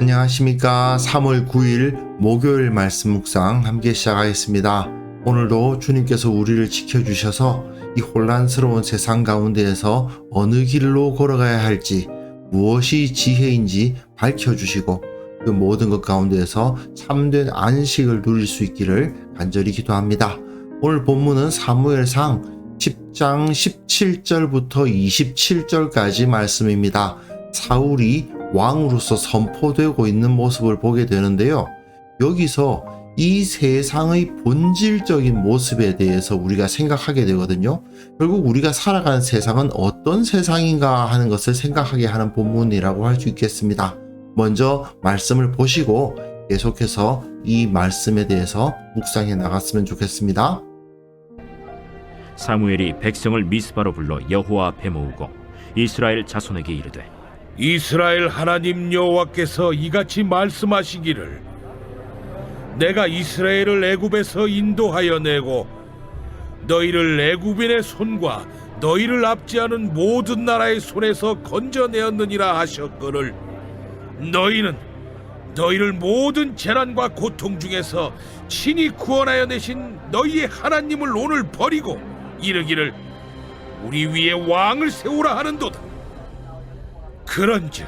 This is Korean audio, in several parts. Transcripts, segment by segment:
안녕하십니까. 3월 9일 목요일 말씀 묵상 함께 시작하겠습니다. 오늘도 주님께서 우리를 지켜주셔서 이 혼란스러운 세상 가운데에서 어느 길로 걸어가야 할지, 무엇이 지혜인지 밝혀주시고 그 모든 것 가운데에서 참된 안식을 누릴 수 있기를 간절히 기도합니다. 오늘 본문은 사무엘상 10장 17절부터 27절까지 말씀입니다. 사울이 왕으로서 선포되고 있는 모습을 보게 되는데요. 여기서 이 세상의 본질적인 모습에 대해서 우리가 생각하게 되거든요. 결국 우리가 살아가는 세상은 어떤 세상인가 하는 것을 생각하게 하는 본문이라고 할 수 있겠습니다. 먼저 말씀을 보시고 계속해서 이 말씀에 대해서 묵상해 나갔으면 좋겠습니다. 사무엘이 백성을 미스바로 불러 여호와 앞에 모으고 이스라엘 자손에게 이르되 이스라엘 하나님 여호와께서 이같이 말씀하시기를 내가 이스라엘을 애굽에서 인도하여 내고 너희를 애굽인의 손과 너희를 압제하는 모든 나라의 손에서 건져내었느니라 하셨거늘 너희는 너희를 모든 재난과 고통 중에서 친히 구원하여 내신 너희의 하나님을 오늘 버리고 이르기를 우리 위에 왕을 세우라 하는도다. 그런즉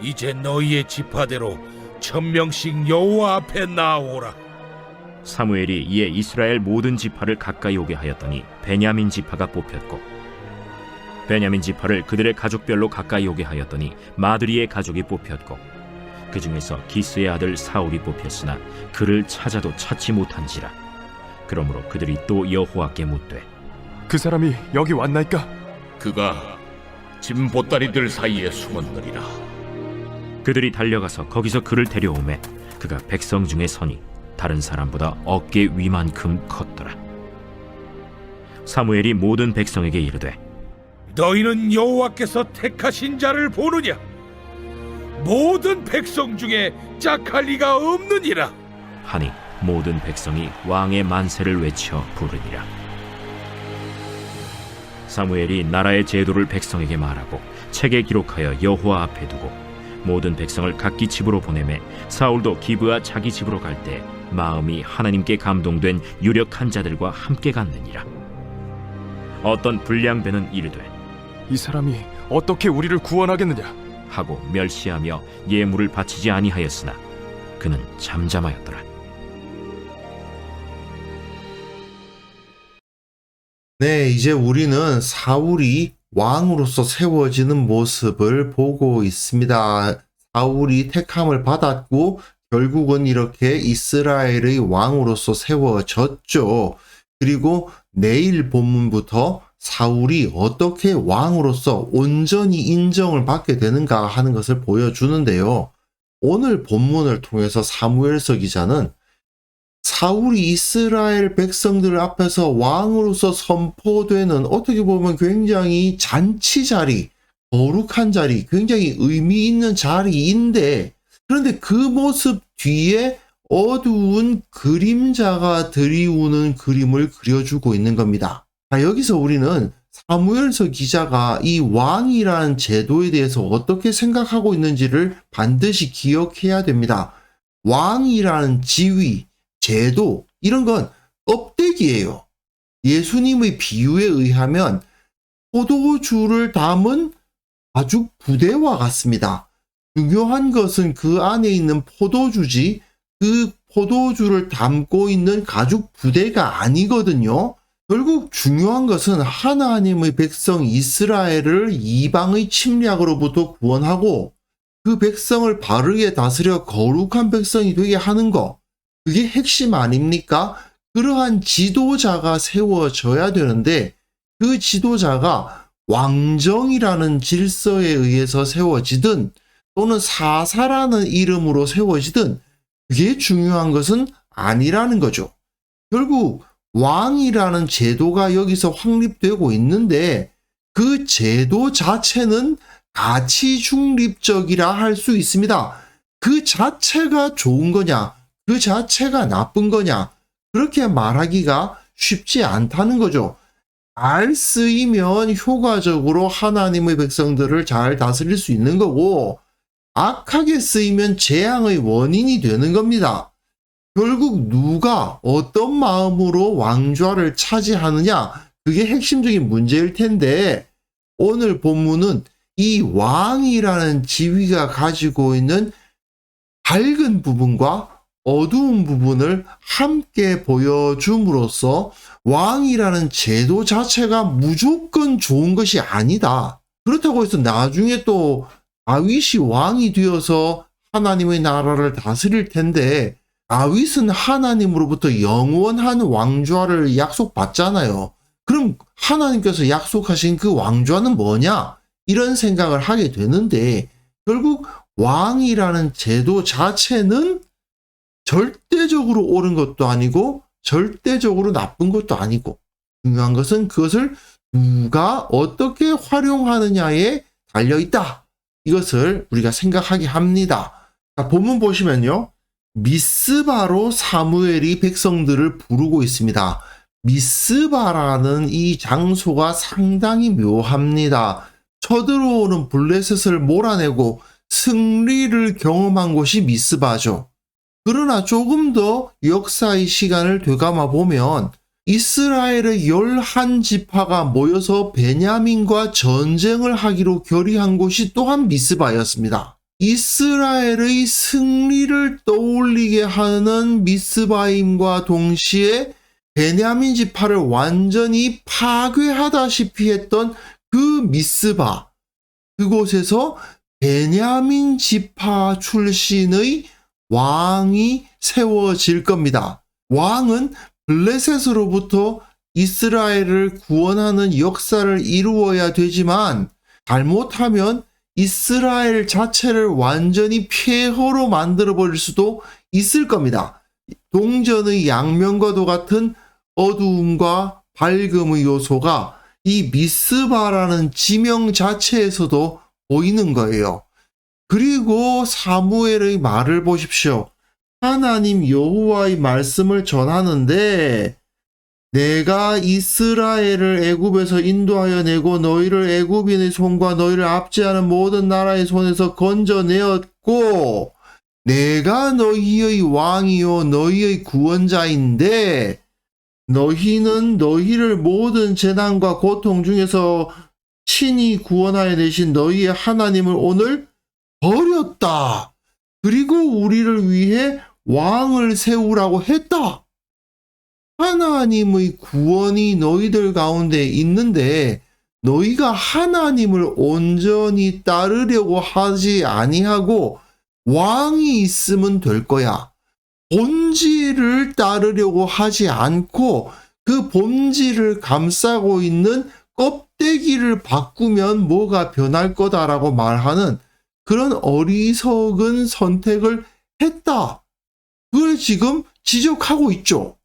이제 너희의 지파대로 1000명씩 여호와 앞에 나오라. 사무엘이 이에 이스라엘 모든 지파를 가까이 오게 하였더니 베냐민 지파가 뽑혔고 베냐민 지파를 그들의 가족별로 가까이 오게 하였더니 마드리의 가족이 뽑혔고 그 중에서 기스의 아들 사울이 뽑혔으나 그를 찾아도 찾지 못한지라. 그러므로 그들이 또 여호와께 묻되 그 사람이 여기 왔나이까? 그가 짐 보따리들 사이에 숨었느니라. 그들이 달려가서 거기서 그를 데려오매 그가 백성 중에 서니 다른 사람보다 어깨 위만큼 컸더라. 사무엘이 모든 백성에게 이르되 너희는 여호와께서 택하신 자를 보느냐? 모든 백성 중에 짝할 리가 없느니라. 하니 모든 백성이 왕의 만세를 외쳐 부르니라. 사무엘이 나라의 제도를 백성에게 말하고 책에 기록하여 여호와 앞에 두고 모든 백성을 각기 집으로 보내매 사울도 기브아 자기 집으로 갈 때 마음이 하나님께 감동된 유력한 자들과 함께 갔느니라. 어떤 불량배는 이르되 이 사람이 어떻게 우리를 구원하겠느냐? 하고 멸시하며 예물을 바치지 아니하였으나 그는 잠잠하였더라. 네, 이제 우리는 사울이 왕으로서 세워지는 모습을 보고 있습니다. 사울이 택함을 받았고 결국은 이렇게 이스라엘의 왕으로서 세워졌죠. 그리고 내일 본문부터 사울이 어떻게 왕으로서 온전히 인정을 받게 되는가 하는 것을 보여주는데요. 오늘 본문을 통해서 사무엘서 기자는 사울이 이스라엘 백성들 앞에서 왕으로서 선포되는 어떻게 보면 굉장히 잔치 자리, 거룩한 자리, 굉장히 의미 있는 자리인데 그런데 그 모습 뒤에 어두운 그림자가 드리우는 그림을 그려주고 있는 겁니다. 여기서 우리는 사무엘서 기자가 이 왕이라는 제도에 대해서 어떻게 생각하고 있는지를 반드시 기억해야 됩니다. 왕이라는 지위, 제도 이런 건 껍데기예요. 예수님의 비유에 의하면 포도주를 담은 가죽 부대와 같습니다. 중요한 것은 그 안에 있는 포도주지 그 포도주를 담고 있는 가죽 부대가 아니거든요. 결국 중요한 것은 하나님의 백성 이스라엘을 이방의 침략으로부터 구원하고 그 백성을 바르게 다스려 거룩한 백성이 되게 하는 것. 그게 핵심 아닙니까? 그러한 지도자가 세워져야 되는데 그 지도자가 왕정이라는 질서에 의해서 세워지든 또는 사사라는 이름으로 세워지든 그게 중요한 것은 아니라는 거죠. 결국 왕이라는 제도가 여기서 확립되고 있는데 그 제도 자체는 가치 중립적이라 할 수 있습니다. 그 자체가 좋은 거냐? 그 자체가 나쁜 거냐? 그렇게 말하기가 쉽지 않다는 거죠. 잘 쓰이면 효과적으로 하나님의 백성들을 잘 다스릴 수 있는 거고 악하게 쓰이면 재앙의 원인이 되는 겁니다. 결국 누가 어떤 마음으로 왕좌를 차지하느냐, 그게 핵심적인 문제일 텐데, 오늘 본문은 이 왕이라는 지위가 가지고 있는 밝은 부분과 어두운 부분을 함께 보여줌으로써 왕이라는 제도 자체가 무조건 좋은 것이 아니다. 그렇다고 해서 나중에 또 다윗이 왕이 되어서 하나님의 나라를 다스릴 텐데, 다윗은 하나님으로부터 영원한 왕좌를 약속받잖아요. 그럼 하나님께서 약속하신 그 왕좌는 뭐냐? 이런 생각을 하게 되는데, 결국 왕이라는 제도 자체는 절대적으로 옳은 것도 아니고 절대적으로 나쁜 것도 아니고, 중요한 것은 그것을 누가 어떻게 활용하느냐에 달려있다. 이것을 우리가 생각하게 합니다. 자, 본문 보시면요. 미스바로 사무엘이 백성들을 부르고 있습니다. 미스바라는 이 장소가 상당히 묘합니다. 쳐들어오는 블레셋을 몰아내고 승리를 경험한 곳이 미스바죠. 그러나 조금 더 역사의 시간을 되감아 보면 이스라엘의 11지파가 모여서 베냐민과 전쟁을 하기로 결의한 곳이 또한 미스바였습니다. 이스라엘의 승리를 떠올리게 하는 미스바임과 동시에 베냐민 지파를 완전히 파괴하다시피 했던 그 미스바, 그곳에서 베냐민 지파 출신의 왕이 세워질 겁니다. 왕은 블레셋으로부터 이스라엘을 구원하는 역사를 이루어야 되지만, 잘못하면 이스라엘 자체를 완전히 폐허로 만들어버릴 수도 있을 겁니다. 동전의 양면과도 같은 어두움과 밝음의 요소가 이 미스바라는 지명 자체에서도 보이는 거예요. 그리고 사무엘의 말을 보십시오. 하나님 여호와의 말씀을 전하는데, 내가 이스라엘을 애굽에서 인도하여 내고 너희를 애굽인의 손과 너희를 압제하는 모든 나라의 손에서 건져내었고, 내가 너희의 왕이요 너희의 구원자인데, 너희는 너희를 모든 재난과 고통 중에서 친히 구원하여 내신 너희의 하나님을 오늘 버렸다. 그리고 우리를 위해 왕을 세우라고 했다. 하나님의 구원이 너희들 가운데 있는데 너희가 하나님을 온전히 따르려고 하지 아니하고 왕이 있으면 될 거야. 본질을 따르려고 하지 않고 그 본질을 감싸고 있는 껍데기를 바꾸면 뭐가 변할 거다라고 말하는 그런 어리석은 선택을 했다. 그걸 지금 지적하고 있죠.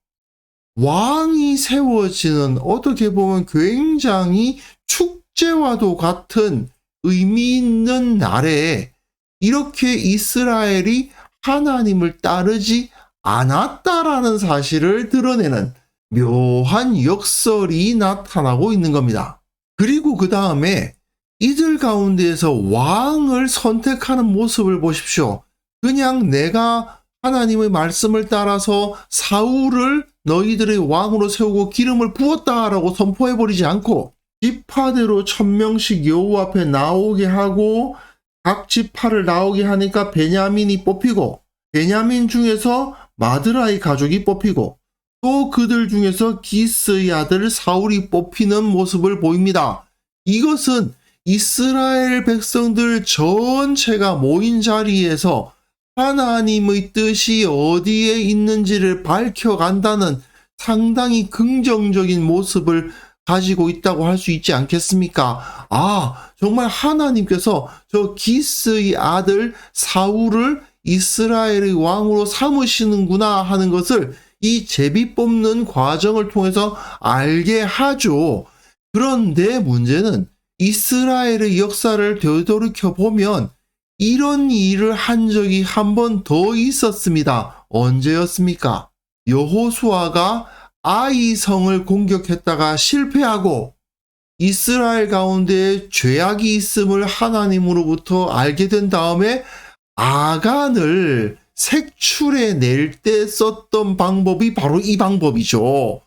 왕이 세워지는, 어떻게 보면 굉장히 축제와도 같은 의미 있는 날에 이렇게 이스라엘이 하나님을 따르지 않았다라는 사실을 드러내는 묘한 역설이 나타나고 있는 겁니다. 그리고 그 다음에 이들 가운데에서 왕을 선택하는 모습을 보십시오. 그냥 내가 하나님의 말씀을 따라서 사울을 너희들의 왕으로 세우고 기름을 부었다라고 선포해버리지 않고 지파대로 1000명씩 여호와 앞에 나오게 하고 각 지파를 나오게 하니까 베냐민이 뽑히고, 베냐민 중에서 마드라의 가족이 뽑히고, 또 그들 중에서 기스의 아들 사울이 뽑히는 모습을 보입니다. 이것은 이스라엘 백성들 전체가 모인 자리에서 하나님의 뜻이 어디에 있는지를 밝혀간다는 상당히 긍정적인 모습을 가지고 있다고 할 수 있지 않겠습니까? 아, 정말 하나님께서 저 기스의 아들 사울을 이스라엘의 왕으로 삼으시는구나 하는 것을 이 제비 뽑는 과정을 통해서 알게 하죠. 그런데 문제는 이스라엘의 역사를 되돌이켜 보면 이런 일을 한 적이 한 번 더 있었습니다. 언제였습니까? 여호수아가 아이 성을 공격했다가 실패하고 이스라엘 가운데 죄악이 있음을 하나님으로부터 알게 된 다음에 아간을 색출해 낼 때 썼던 방법이 바로 이 방법이죠.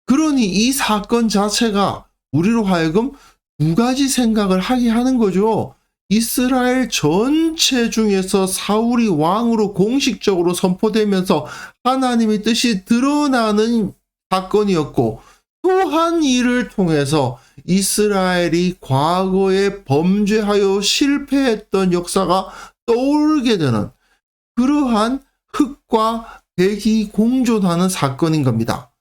그러니 이 사건 자체가 우리로 하여금 두 가지 생각을 하게 하는 거죠. 이스라엘 전체 중에서 사울이 왕으로 공식적으로 선포되면서 하나님의 뜻이 드러나는 사건이었고, 또한 이를 통해서 이스라엘이 과거에 범죄하여 실패했던 역사가 떠오르게 되는 그러한 흑과 백이 공존하는 사건인 겁니다.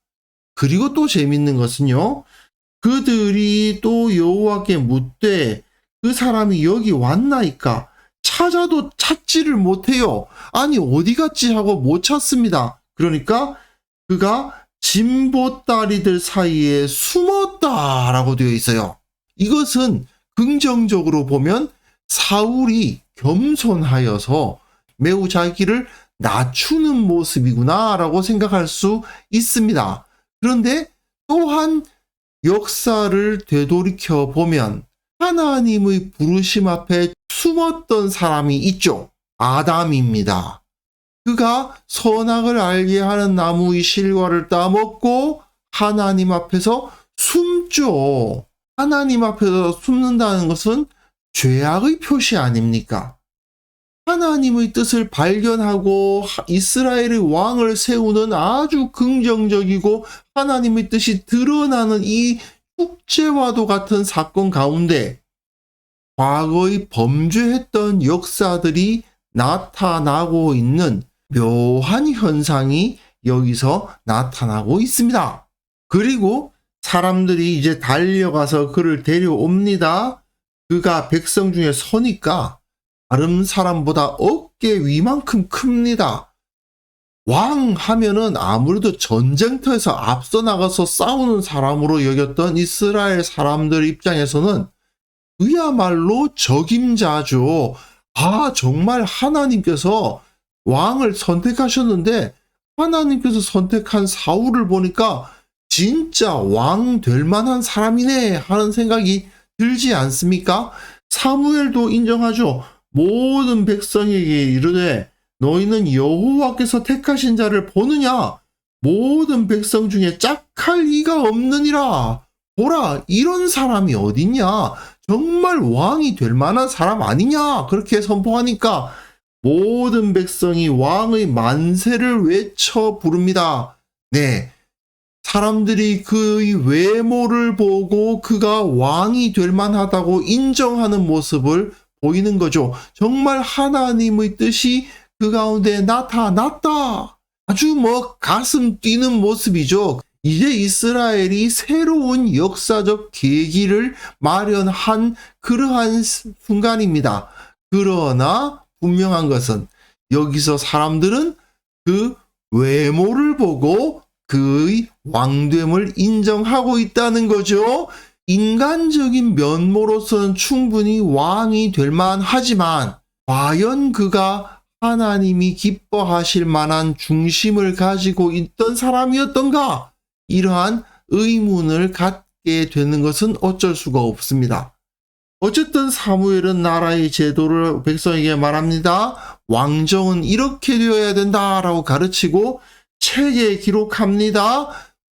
그리고 또 재밌는 것은요, 그들이 또 여호와께 묻되 그 사람이 여기 왔나이까? 찾아도 찾지를 못해요. 아니 어디 갔지 하고 못 찾습니다. 그러니까 그가 진보다리들 사이에 숨었다라고 되어 있어요. 이것은 긍정적으로 보면 사울이 겸손하여서 매우 자기를 낮추는 모습이구나라고 생각할 수 있습니다. 그런데 또한 역사를 되돌이켜 보면 하나님의 부르심 앞에 숨었던 사람이 있죠. 아담입니다. 그가 선악을 알게 하는 나무의 실과를 따먹고 하나님 앞에서 숨죠. 하나님 앞에서 숨는다는 것은 죄악의 표시 아닙니까? 하나님의 뜻을 발견하고 이스라엘의 왕을 세우는 아주 긍정적이고 하나님의 뜻이 드러나는 이 축제와도 같은 사건 가운데 과거의 범죄했던 역사들이 나타나고 있는 묘한 현상이 여기서 나타나고 있습니다. 그리고 사람들이 이제 달려가서 그를 데려옵니다. 그가 백성 중에 서니까 다른 사람보다 어깨 위만큼 큽니다. 왕 하면은 아무래도 전쟁터에서 앞서 나가서 싸우는 사람으로 여겼던 이스라엘 사람들 입장에서는 그야말로 적임자죠. 아, 정말 하나님께서 왕을 선택하셨는데 하나님께서 선택한 사울을 보니까 진짜 왕 될 만한 사람이네 하는 생각이 들지 않습니까? 사무엘도 인정하죠. 모든 백성에게 이르되 너희는 여호와께서 택하신 자를 보느냐? 모든 백성 중에 짝할 이가 없느니라. 보라, 이런 사람이 어딨냐? 정말 왕이 될 만한 사람 아니냐? 그렇게 선포하니까 모든 백성이 왕의 만세를 외쳐 부릅니다. 네, 사람들이 그의 외모를 보고 그가 왕이 될 만하다고 인정하는 모습을 보이는 거죠. 정말 하나님의 뜻이 그 가운데 나타났다. 아주 가슴 뛰는 모습이죠. 이제 이스라엘이 새로운 역사적 계기를 마련한 그러한 순간입니다. 그러나 분명한 것은 여기서 사람들은 그 외모를 보고 그의 왕됨을 인정하고 있다는 거죠. 인간적인 면모로서는 충분히 왕이 될 만하지만 과연 그가 하나님이 기뻐하실 만한 중심을 가지고 있던 사람이었던가? 이러한 의문을 갖게 되는 것은 어쩔 수가 없습니다. 어쨌든 사무엘은 나라의 제도를 백성에게 말합니다. 왕정은 이렇게 되어야 된다라고 가르치고 책에 기록합니다.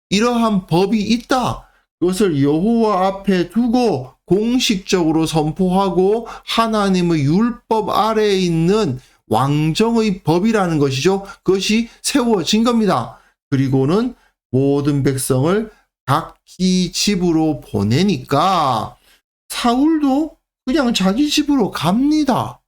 이러한 법이 있다. 그것을 여호와 앞에 두고 공식적으로 선포하고 하나님의 율법 아래에 있는 왕정의 법이라는 것이죠. 그것이 세워진 겁니다. 그리고는 모든 백성을 각기 집으로 보내니까 사울도 그냥 자기 집으로 갑니다.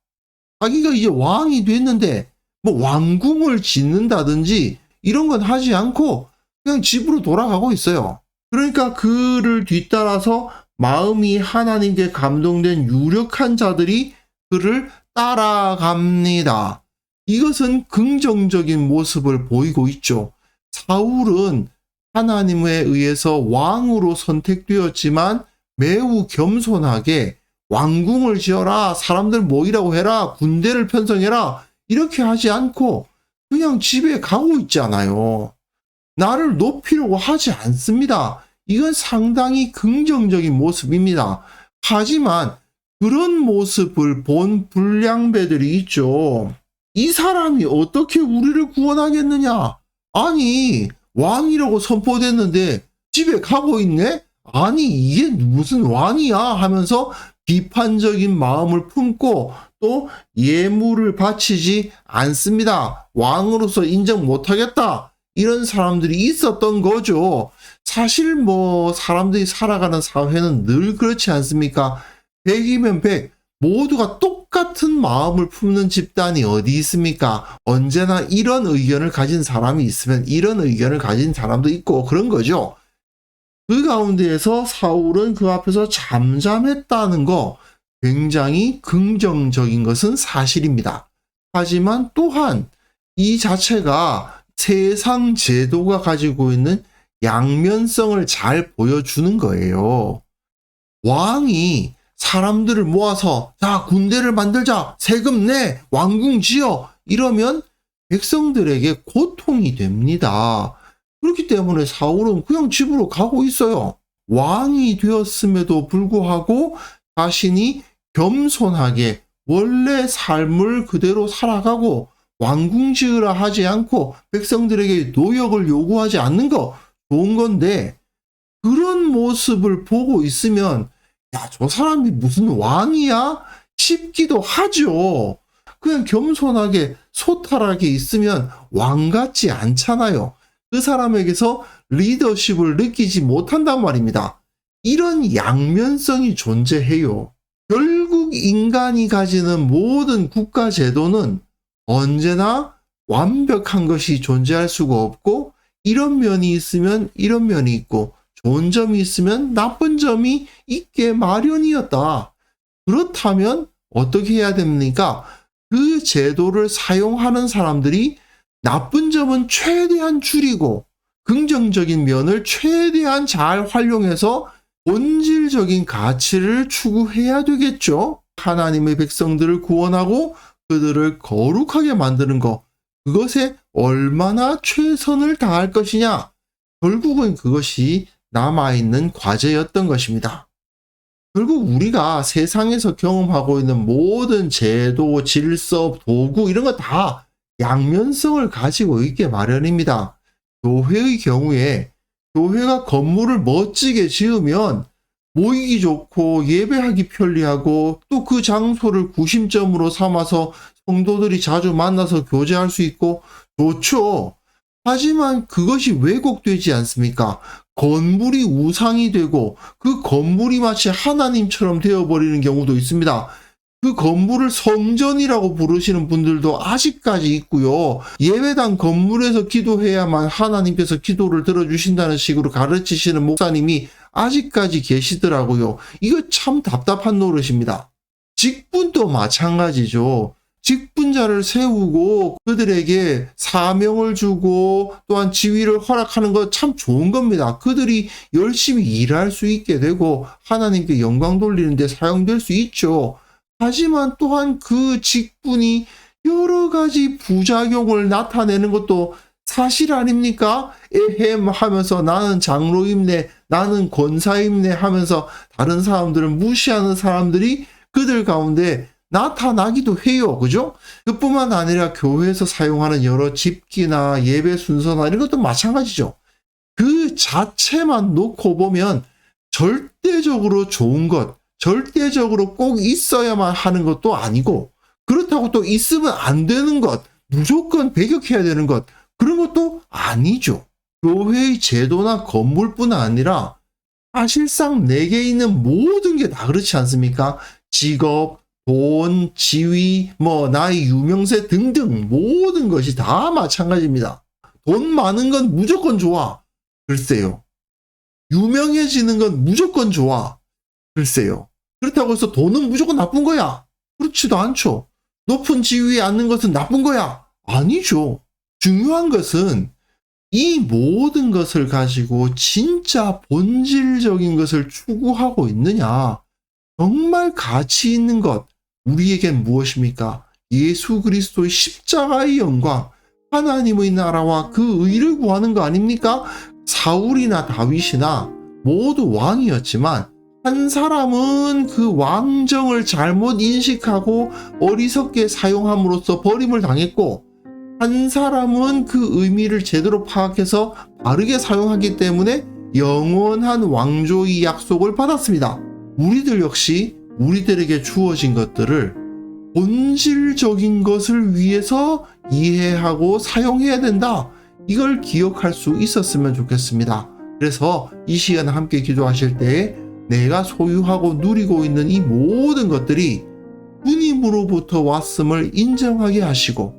자기가 이제 왕이 됐는데 왕궁을 짓는다든지 이런 건 하지 않고 그냥 집으로 돌아가고 있어요. 그러니까 그를 뒤따라서 마음이 하나님께 감동된 유력한 자들이 그를 따라갑니다. 이것은 긍정적인 모습을 보이고 있죠. 사울은 하나님에 의해서 왕으로 선택되었지만 매우 겸손하게 왕궁을 지어라, 사람들 모이라고 해라, 군대를 편성해라 이렇게 하지 않고 그냥 집에 가고 있잖아요. 나를 높이려고 하지 않습니다. 이건 상당히 긍정적인 모습입니다. 하지만 그런 모습을 본 불량배들이 있죠. 이 사람이 어떻게 우리를 구원하겠느냐? 아니, 왕이라고 선포됐는데 집에 가고 있네? 아니, 이게 무슨 왕이야? 하면서 비판적인 마음을 품고 또 예물을 바치지 않습니다. 왕으로서 인정 못하겠다. 이런 사람들이 있었던 거죠. 사실 사람들이 살아가는 사회는 늘 그렇지 않습니까? 100이면 100, 모두가 똑같은 마음을 품는 집단이 어디 있습니까? 언제나 이런 의견을 가진 사람이 있으면 이런 의견을 가진 사람도 있고 그런 거죠. 그 가운데에서 사울은 그 앞에서 잠잠했다는 거 굉장히 긍정적인 것은 사실입니다. 하지만 또한 이 자체가 세상 제도가 가지고 있는 양면성을 잘 보여주는 거예요. 왕이 사람들을 모아서 자, 군대를 만들자, 세금 내, 왕궁 지어 이러면 백성들에게 고통이 됩니다. 그렇기 때문에 사울은 그냥 집으로 가고 있어요. 왕이 되었음에도 불구하고 자신이 겸손하게 원래 삶을 그대로 살아가고 왕궁 지으라 하지 않고 백성들에게 노역을 요구하지 않는 거 좋은 건데, 그런 모습을 보고 있으면 야, 저 사람이 무슨 왕이야? 싶기도 하죠. 그냥 겸손하게 소탈하게 있으면 왕 같지 않잖아요. 그 사람에게서 리더십을 느끼지 못한단 말입니다. 이런 양면성이 존재해요. 결국 인간이 가지는 모든 국가 제도는 언제나 완벽한 것이 존재할 수가 없고, 이런 면이 있으면 이런 면이 있고 좋은 점이 있으면 나쁜 점이 있게 마련이었다. 그렇다면 어떻게 해야 됩니까? 그 제도를 사용하는 사람들이 나쁜 점은 최대한 줄이고 긍정적인 면을 최대한 잘 활용해서 본질적인 가치를 추구해야 되겠죠. 하나님의 백성들을 구원하고 그들을 거룩하게 만드는 것, 그것에 얼마나 최선을 다할 것이냐, 결국은 그것이 남아있는 과제였던 것입니다. 결국 우리가 세상에서 경험하고 있는 모든 제도, 질서, 도구 이런 거 다 양면성을 가지고 있게 마련입니다. 교회의 경우에 교회가 건물을 멋지게 지으면 모이기 좋고 예배하기 편리하고 또 그 장소를 구심점으로 삼아서 성도들이 자주 만나서 교제할 수 있고 좋죠. 하지만 그것이 왜곡되지 않습니까? 건물이 우상이 되고 그 건물이 마치 하나님처럼 되어버리는 경우도 있습니다. 그 건물을 성전이라고 부르시는 분들도 아직까지 있고요. 예배당 건물에서 기도해야만 하나님께서 기도를 들어주신다는 식으로 가르치시는 목사님이 아직까지 계시더라고요. 이거 참 답답한 노릇입니다. 직분도 마찬가지죠. 직분자를 세우고 그들에게 사명을 주고 또한 지위를 허락하는 것 참 좋은 겁니다. 그들이 열심히 일할 수 있게 되고 하나님께 영광 돌리는 데 사용될 수 있죠. 하지만 또한 그 직분이 여러 가지 부작용을 나타내는 것도 사실 아닙니까? 에헴 하면서 나는 장로임네, 나는 권사임네 하면서 다른 사람들을 무시하는 사람들이 그들 가운데 나타나기도 해요. 그죠? 그뿐만 아니라 교회에서 사용하는 여러 집기나 예배 순서나 이런 것도 마찬가지죠. 그 자체만 놓고 보면 절대적으로 좋은 것, 절대적으로 꼭 있어야만 하는 것도 아니고, 그렇다고 또 있으면 안 되는 것, 무조건 배격해야 되는 것, 그런 것도 아니죠. 교회의 제도나 건물뿐 아니라 사실상 내게 있는 모든 게 다 그렇지 않습니까? 직업, 돈, 지위, 나의 유명세 등등 모든 것이 다 마찬가지입니다. 돈 많은 건 무조건 좋아. 글쎄요. 유명해지는 건 무조건 좋아. 글쎄요. 그렇다고 해서 돈은 무조건 나쁜 거야. 그렇지도 않죠. 높은 지위에 앉는 것은 나쁜 거야. 아니죠. 중요한 것은 이 모든 것을 가지고 진짜 본질적인 것을 추구하고 있느냐. 정말 가치 있는 것, 우리에겐 무엇입니까? 예수 그리스도의 십자가의 영광, 하나님의 나라와 그 의를 구하는 거 아닙니까? 사울이나 다윗이나 모두 왕이었지만 한 사람은 그 왕정을 잘못 인식하고 어리석게 사용함으로써 버림을 당했고, 한 사람은 그 의미를 제대로 파악해서 바르게 사용하기 때문에 영원한 왕조의 약속을 받았습니다. 우리들 역시 우리들에게 주어진 것들을 본질적인 것을 위해서 이해하고 사용해야 된다. 이걸 기억할 수 있었으면 좋겠습니다. 그래서 이 시간 함께 기도하실 때 내가 소유하고 누리고 있는 이 모든 것들이 주님으로부터 왔음을 인정하게 하시고,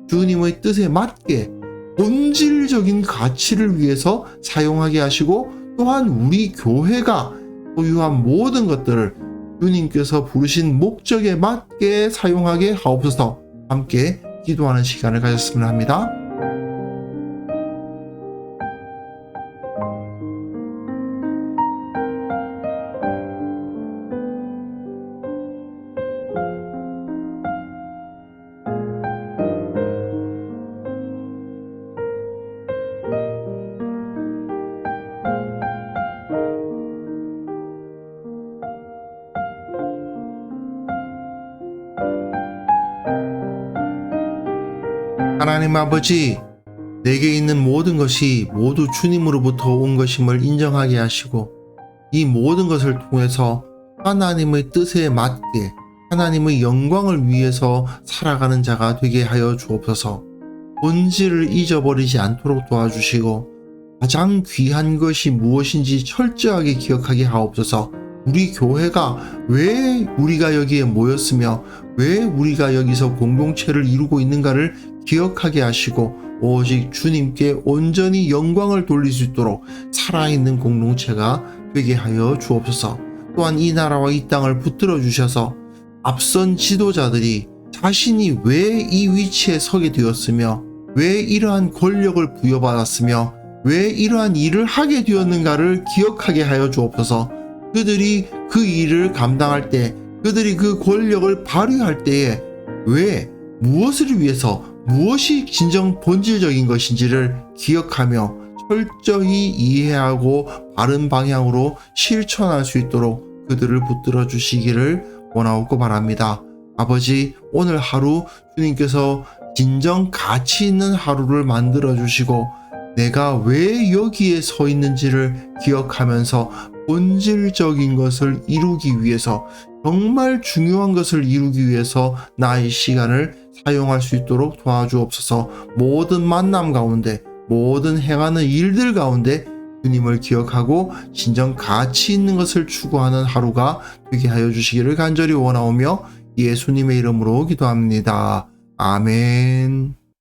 주님의 뜻에 맞게 본질적인 가치를 위해서 사용하게 하시고, 또한 우리 교회가 소유한 모든 것들을 주님께서 부르신 목적에 맞게 사용하게 하옵소서. 함께 기도하는 시간을 가졌으면 합니다. 하나님 아버지, 내게 있는 모든 것이 모두 주님으로부터 온 것임을 인정하게 하시고, 이 모든 것을 통해서 하나님의 뜻에 맞게 하나님의 영광을 위해서 살아가는 자가 되게 하여 주옵소서. 본질을 잊어버리지 않도록 도와주시고, 가장 귀한 것이 무엇인지 철저하게 기억하게 하옵소서. 우리 교회가 왜 우리가 여기에 모였으며 왜 우리가 여기서 공동체를 이루고 있는가를 기억하게 하시고, 오직 주님께 온전히 영광을 돌릴 수 있도록 살아있는 공동체가 되게 하여 주옵소서. 또한 이 나라와 이 땅을 붙들어 주셔서 앞선 지도자들이 자신이 왜 이 위치에 서게 되었으며 왜 이러한 권력을 부여받았으며 왜 이러한 일을 하게 되었는가를 기억하게 하여 주옵소서. 그들이 그 일을 감당할 때, 그들이 그 권력을 발휘할 때에 왜, 무엇을 위해서, 무엇이 진정 본질적인 것인지를 기억하며 철저히 이해하고 바른 방향으로 실천할 수 있도록 그들을 붙들어 주시기를 원하옵고 바랍니다. 아버지, 오늘 하루 주님께서 진정 가치 있는 하루를 만들어 주시고, 내가 왜 여기에 서 있는지를 기억하면서 본질적인 것을 이루기 위해서, 정말 중요한 것을 이루기 위해서 나의 시간을 사용할 수 있도록 도와주옵소서. 모든 만남 가운데, 모든 행하는 일들 가운데 주님을 기억하고 진정 가치 있는 것을 추구하는 하루가 되게 하여 주시기를 간절히 원하오며 예수님의 이름으로 기도합니다. 아멘.